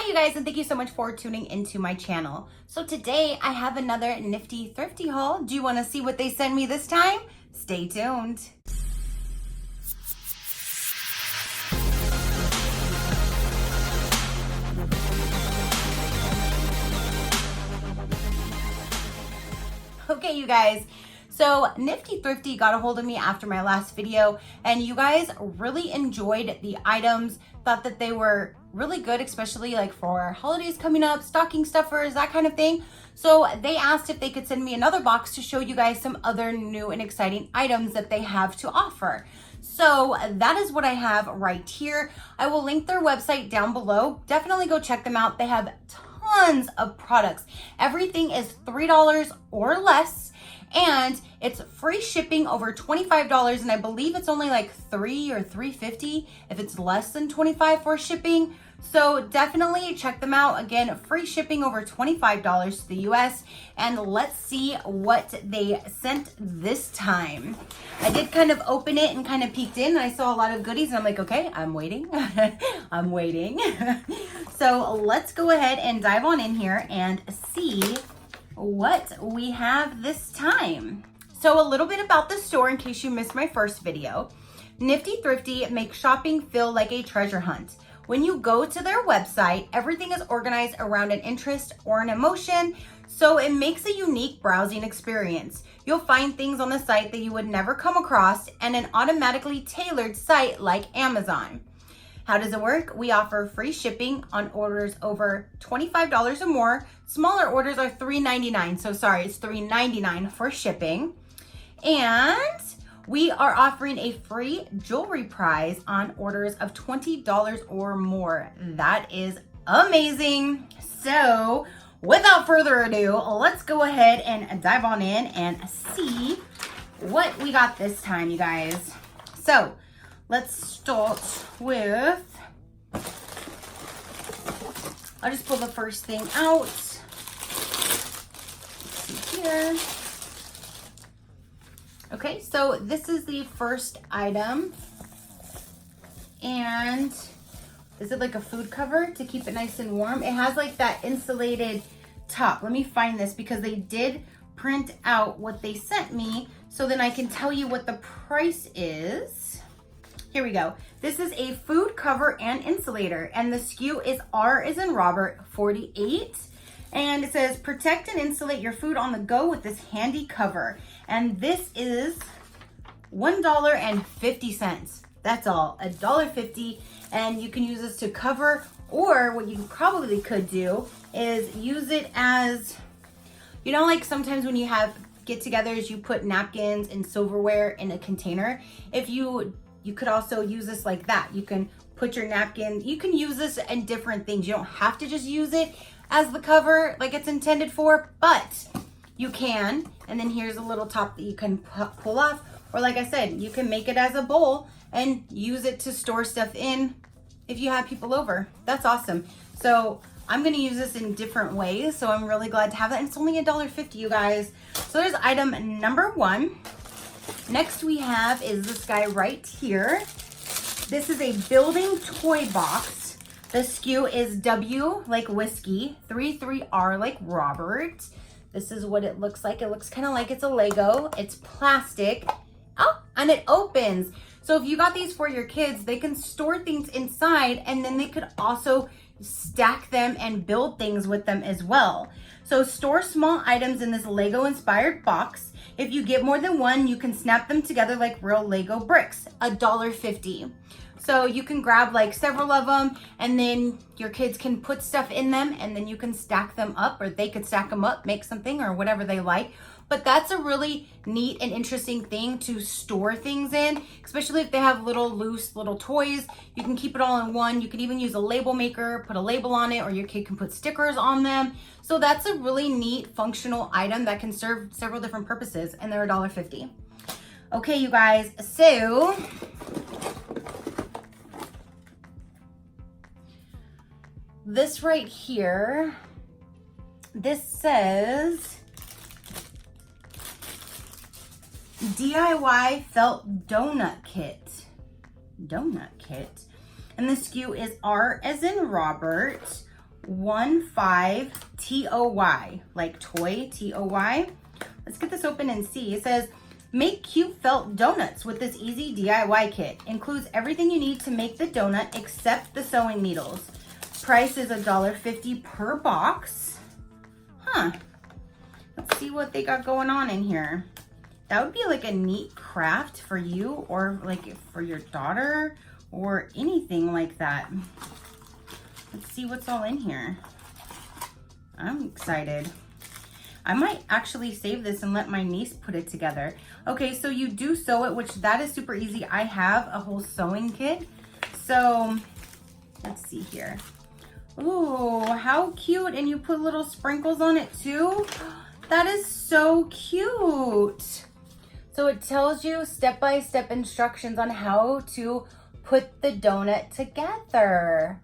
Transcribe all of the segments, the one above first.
you guys, and thank you so much for tuning into my channel. So today I have another Nifty Thrifty haul. Do you want to see what they sent me this time? Stay tuned. Okay, you guys. So Nifty Thrifty got a hold of me after my last video, and you guys really enjoyed the items, thought that they were really good, especially like for holidays coming up, stocking stuffers, that kind of thing. So they asked if they could send me another box to show you guys some other new and exciting items that they have to offer. So that is what I have right here. I will link their website down below. Definitely go check them out. They have tons of products. Everything is $3 or less. And it's free shipping over $25, and I believe it's only like $3 or $3.50 if it's less than $25 for shipping. So definitely check them out. Again, free shipping over $25 to the US. And let's see what they sent this time. I did kind of open it and kind of peeked in, and I saw a lot of goodies, and I'm like, okay, I'm waiting. I'm waiting. So let's go ahead and dive on in here and see what we have this time. So a little bit about the store in case you missed my first video. Nifty Thrifty makes shopping feel like a treasure hunt. When you go to their website, everything is organized around an interest or an emotion, so it makes a unique browsing experience. You'll find things on the site that you would never come across in an automatically tailored site like Amazon. How does it work? We offer free shipping on orders over $25 or more. Smaller orders are $3.99. So sorry, it's $3.99 for shipping. And we are offering a free jewelry prize on orders of $20 or more. That is amazing. So without further ado, let's go ahead and dive on in and see what we got this time, you guys. So let's start with, I'll just pull the first thing out. Let's see here. Okay, so this is the first item. And is it like a food cover to keep it nice and warm? It has like that insulated top. Let me find this because they did print out what they sent me, so then I can tell you what the price is. Here we go. This is a food cover and insulator, and the SKU is R as in Robert 48. And it says, protect and insulate your food on the go with this handy cover. And this is $1.50. That's all, $1.50. And you can use this to cover, or what you probably could do is use it as, you know, like sometimes when you have get-togethers, you put napkins and silverware in a container. You could also use this like that. You can put your napkin, you can use this in different things. You don't have to just use it as the cover like it's intended for, but you can. And then here's a little top that you can pull off. Or like I said, you can make it as a bowl and use it to store stuff in if you have people over. That's awesome. So I'm gonna use this in different ways, so I'm really glad to have that. And it's only $1.50, you guys. So there's item number one. Next we have is this guy right here. This is a building toy box. The SKU is W like whiskey, 33R like Robert. This is what it looks like. It looks kind of like it's a Lego. It's plastic. Oh, and it opens. So if you got these for your kids, they can store things inside, and then they could also stack them and build things with them as well. So store small items in this Lego inspired box. If you get more than one, you can snap them together like real Lego bricks, $1.50. So you can grab like several of them, and then your kids can put stuff in them, and then you can stack them up, or they could stack them up, make something or whatever they like. But that's a really neat and interesting thing to store things in, especially if they have little loose little toys. You can keep it all in one. You can even use a label maker, put a label on it, or your kid can put stickers on them. So that's a really neat functional item that can serve several different purposes, and they're $1.50. Okay, you guys, so this right here, this says DIY felt donut kit. And the SKU is R as in Robert 15TOY, like toy, TOY. Let's get this open and see. It says, make cute felt donuts with this easy DIY kit. Includes everything you need to make the donut except the sewing needles. Price is $1.50 per box. Huh. Let's see what they got going on in here. That would be like a neat craft for you or like for your daughter or anything like that. Let's see what's all in here. I'm excited. I might actually save this and let my niece put it together. Okay, so you do sew it, which that is super easy. I have a whole sewing kit. So let's see here. Ooh, how cute. And you put little sprinkles on it too. That is so cute. So it tells you step-by-step instructions on how to put the donut together.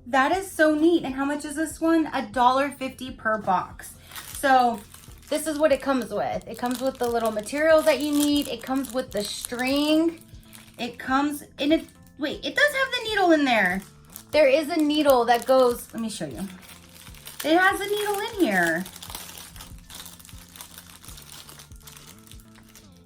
That is so neat. And how much is this one? $1.50 per box. So this is what it comes with. It comes with the little materials that you need. It comes with the string. It comes in it. Wait, it does have the needle in there. There is a needle that goes, let me show you. It has a needle in here.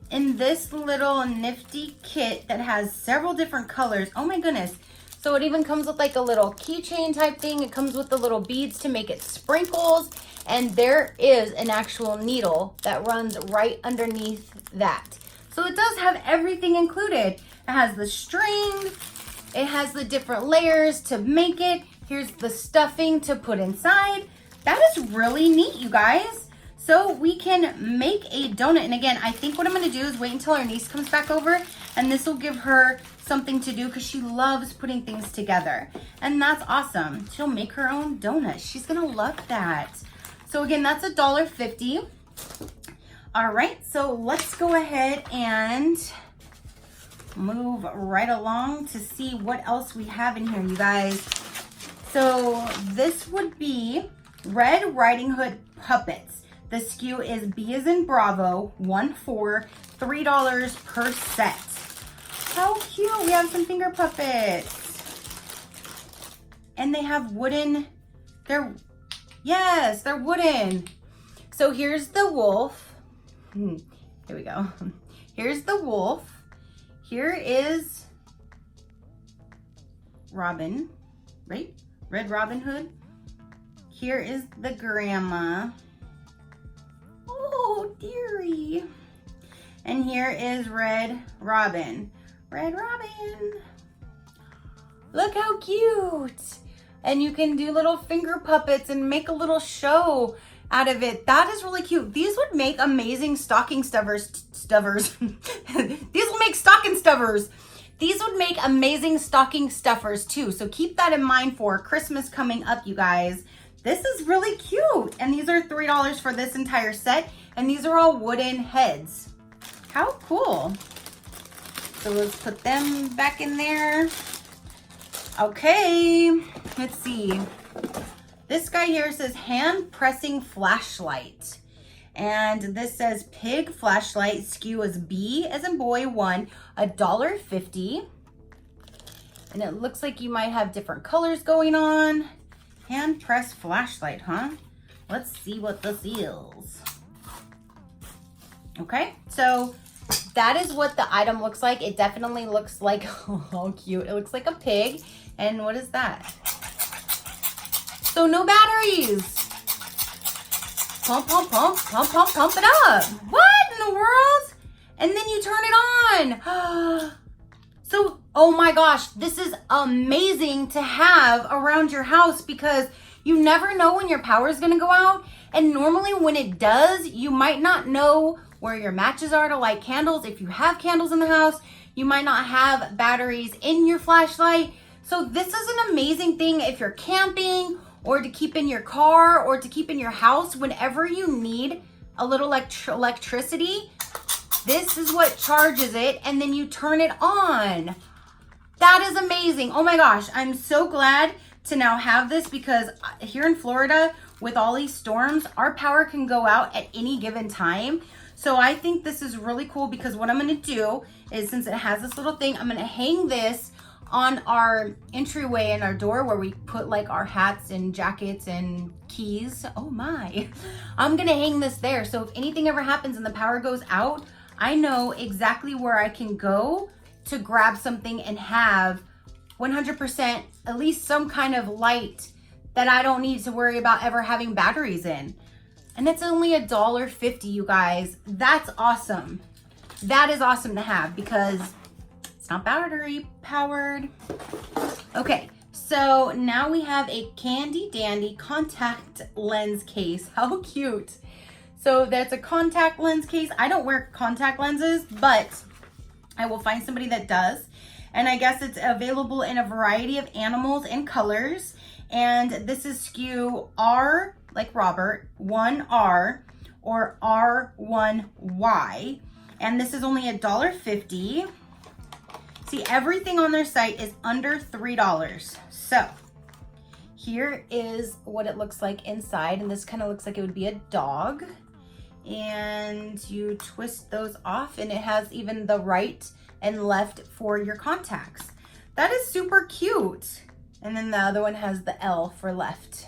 In this little nifty kit that has several different colors. Oh my goodness. So it even comes with like a little keychain type thing. It comes with the little beads to make it sprinkles. And there is an actual needle that runs right underneath that. So it does have everything included. It has the string. It has the different layers to make it. Here's the stuffing to put inside. That is really neat, you guys. So we can make a donut. And again, I think what I'm gonna do is wait until our niece comes back over, and this will give her something to do because she loves putting things together. And that's awesome. She'll make her own donut. She's gonna love that. So again, that's $1.50. All right, so let's go ahead and move right along to see what else we have in here, you guys. So this would be Red Riding Hood puppets. The SKU is B as in Bravo, 1-4, $3 per set. How cute. We have some finger puppets. And they have wooden, yes, they're wooden. So here's the wolf. Here we go. Here's the wolf. Here is Robin, right? Red Robin Hood. Here is the grandma. Oh, dearie. And here is Red Robin. Red Robin. Look how cute. And you can do little finger puppets and make a little show out of it. That is really cute. These would make amazing stocking stuffers. These will make stocking stuffers. These would make amazing stocking stuffers too. So keep that in mind for Christmas coming up, you guys. This is really cute. And these are $3 for this entire set. And these are all wooden heads. How cool. So let's put them back in there. Okay, let's see. This guy here says hand pressing flashlight. And this says pig flashlight. SKU is B as in boy 1, $1.50. And it looks like you might have different colors going on. Hand press flashlight, huh? Let's see what this is. Okay, so that is what the item looks like. It definitely looks like, oh cute. It looks like a pig. And what is that? So no batteries. Pump, pump, pump, pump, pump, pump it up. What in the world? And then you turn it on. So, oh my gosh, this is amazing to have around your house because you never know when your power is gonna go out. And normally when it does, you might not know where your matches are to light candles. If you have candles in the house, you might not have batteries in your flashlight. So this is an amazing thing if you're camping or to keep in your car or to keep in your house whenever you need a little electricity. This is what charges it and then you turn it on. That is amazing. Oh my gosh, I'm so glad to now have this because here in Florida with all these storms, our power can go out at any given time. So I think this is really cool because what I'm gonna do is since it has this little thing, I'm gonna hang this on our entryway in our door where we put like our hats and jackets and keys. Oh my, I'm gonna hang this there. So if anything ever happens and the power goes out, I know exactly where I can go to grab something and have 100% at least some kind of light that I don't need to worry about ever having batteries in. And it's only $1.50, you guys. That's awesome. That is awesome to have because it's not battery powered. Okay, so now we have a candy dandy contact lens case. How cute. So that's a contact lens case. I don't wear contact lenses, but I will find somebody that does. And I guess it's available in a variety of animals and colors. And this is SKU R, like Robert, 1R or R1Y. And this is only $1.50. See, everything on their site is under $3. So here is what it looks like inside. And this kind of looks like it would be a dog. And you twist those off and it has even the right and left for your contacts. That is super cute. And then the other one has the L for left.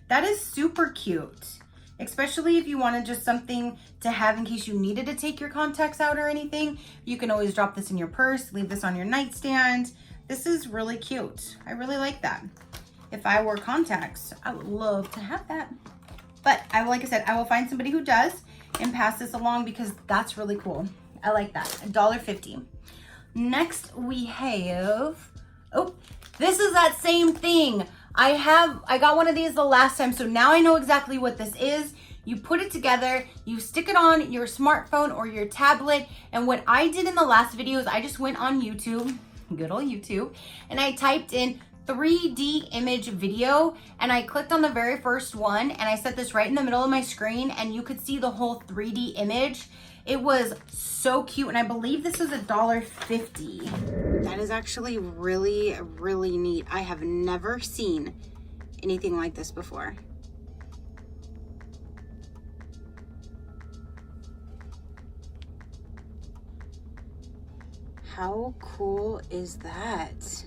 That is super cute. Especially if you wanted just something to have in case you needed to take your contacts out or anything. You can always drop this in your purse, leave this on your nightstand. This is really cute. I really like that. If I wore contacts, I would love to have that. But like I said, I will find somebody who does and pass this along because that's really cool. I like that, $1.50. Next we have, oh, this is that same thing. I got one of these the last time, so now I know exactly what this is. You put it together, you stick it on your smartphone or your tablet, and what I did in the last video is I just went on YouTube, good old YouTube, and I typed in 3D image video, and I clicked on the very first one, and I set this right in the middle of my screen, and you could see the whole 3D image. It was so cute, and I believe this is $1.50. That is actually really, really neat. I have never seen anything like this before. How cool is that?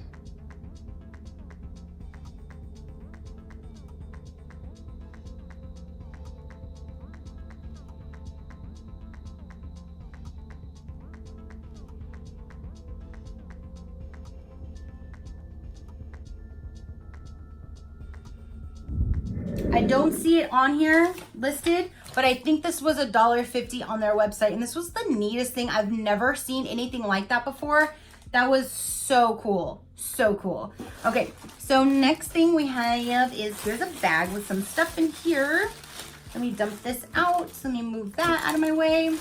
I don't see it on here listed, but I think this was $1.50 on their website. And this was the neatest thing. I've never seen anything like that before. That was so cool. So cool. Okay, so next thing we have is, here's a bag with some stuff in here. Let me dump this out. So let me move that out of my way.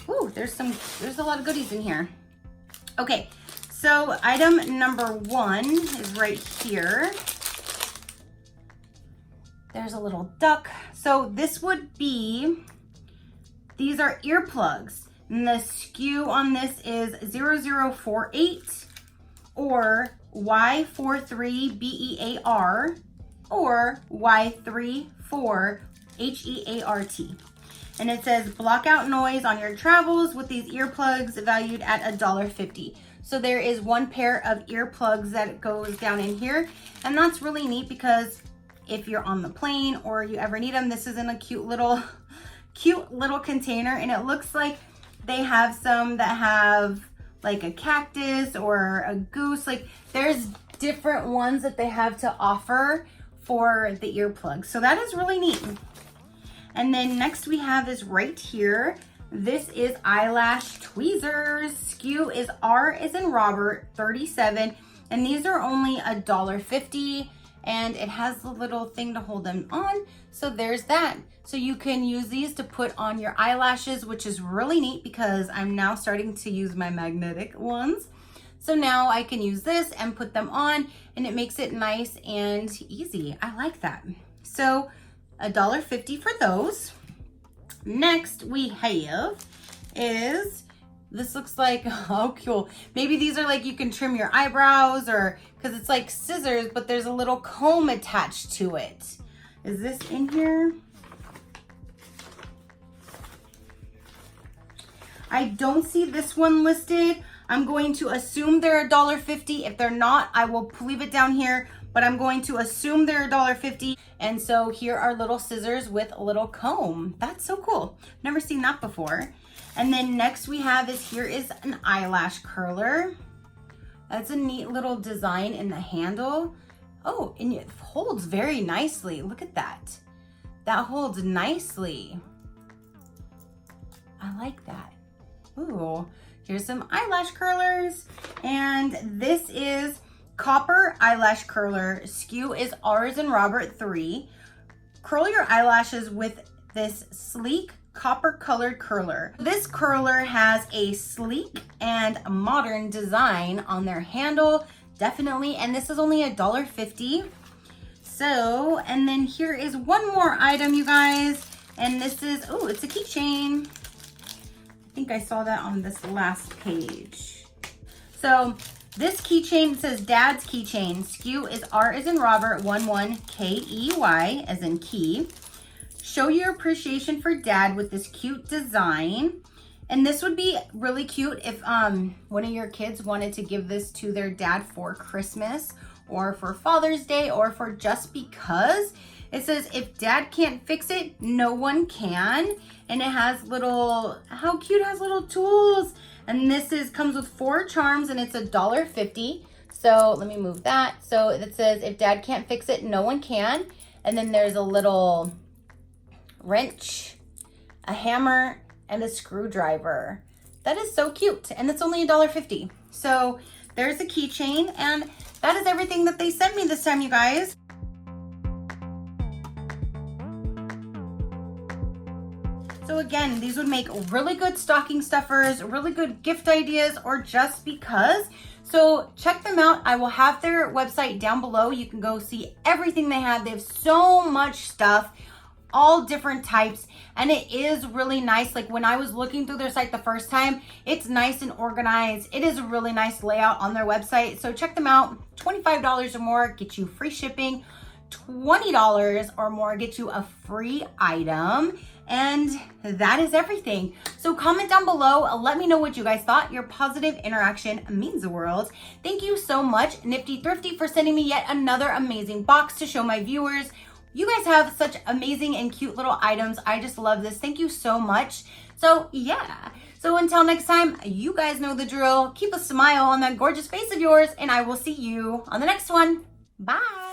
Ooh, there's a lot of goodies in here. Okay, so item number 1 is right here. There's a little duck. So this would be, these are earplugs. And the SKU on this is 0048 or Y43BEAR or Y34HEART. And it says block out noise on your travels with these earplugs valued at $1.50. So there is one pair of earplugs that goes down in here. And that's really neat because if you're on the plane or you ever need them, this is in a cute little container. And it looks like they have some that have like a cactus or a goose. Like there's different ones that they have to offer for the earplugs. So that is really neat. And then next we have is right here. This is eyelash tweezers. SKU is R as in Robert 37. And these are only $1.50. And it has the little thing to hold them on. So there's that. So you can use these to put on your eyelashes, which is really neat because I'm now starting to use my magnetic ones. So now I can use this and put them on and it makes it nice and easy. I like that. So $1.50 for those. Next we have is, this looks like, oh cool. Maybe these are like you can trim your eyebrows or, because it's like scissors, but there's a little comb attached to it. Is this in here? I don't see this one listed. I'm going to assume they're $1.50. If they're not, I will leave it down here, but I'm going to assume they're $1.50. And so here are little scissors with a little comb. That's so cool. Never seen that before. And then next we have here is an eyelash curler. That's a neat little design in the handle. Oh, and it holds very nicely. Look at that. That holds nicely. I like that. Ooh, here's some eyelash curlers. And this is copper eyelash curler. SKU is R as in Robert 3. Curl your eyelashes with this sleek copper colored curler. This curler has a sleek and modern design on their handle, definitely, and this is only $1.50. So, and then here is one more item, you guys, and this is, oh, it's a keychain. I think I saw that on this last page. So this keychain says Dad's Keychain. SKU is R as in Robert 11KEY as in key. Show your appreciation for Dad with this cute design. And this would be really cute if one of your kids wanted to give this to their dad for Christmas or for Father's Day or for just because. It says, if Dad can't fix it, no one can. And it has little, how cute, it has little tools. And this comes with 4 charms and it's $1.50. So let me move that. So it says, if Dad can't fix it, no one can. And then there's a little wrench, a hammer, and a screwdriver. That is so cute, and it's only $1.50. So there's a keychain, and that is everything that they sent me this time, you guys. So again, these would make really good stocking stuffers, really good gift ideas, or just because. So check them out. I will have their website down below. You can go see everything they have. They have so much stuff, all different types, and it is really nice. Like when I was looking through their site the first time, it's nice and organized. It is a really nice layout on their website. So check them out. $25 or more get you free shipping. $20 or more get you a free item. And that is everything. So comment down below. Let me know what you guys thought. Your positive interaction means the world. Thank you so much, Nifty Thrifty, for sending me yet another amazing box to show my viewers. You guys have such amazing and cute little items. I just love this. Thank you so much. So yeah. So until next time, you guys know the drill. Keep a smile on that gorgeous face of yours, and I will see you on the next one. Bye.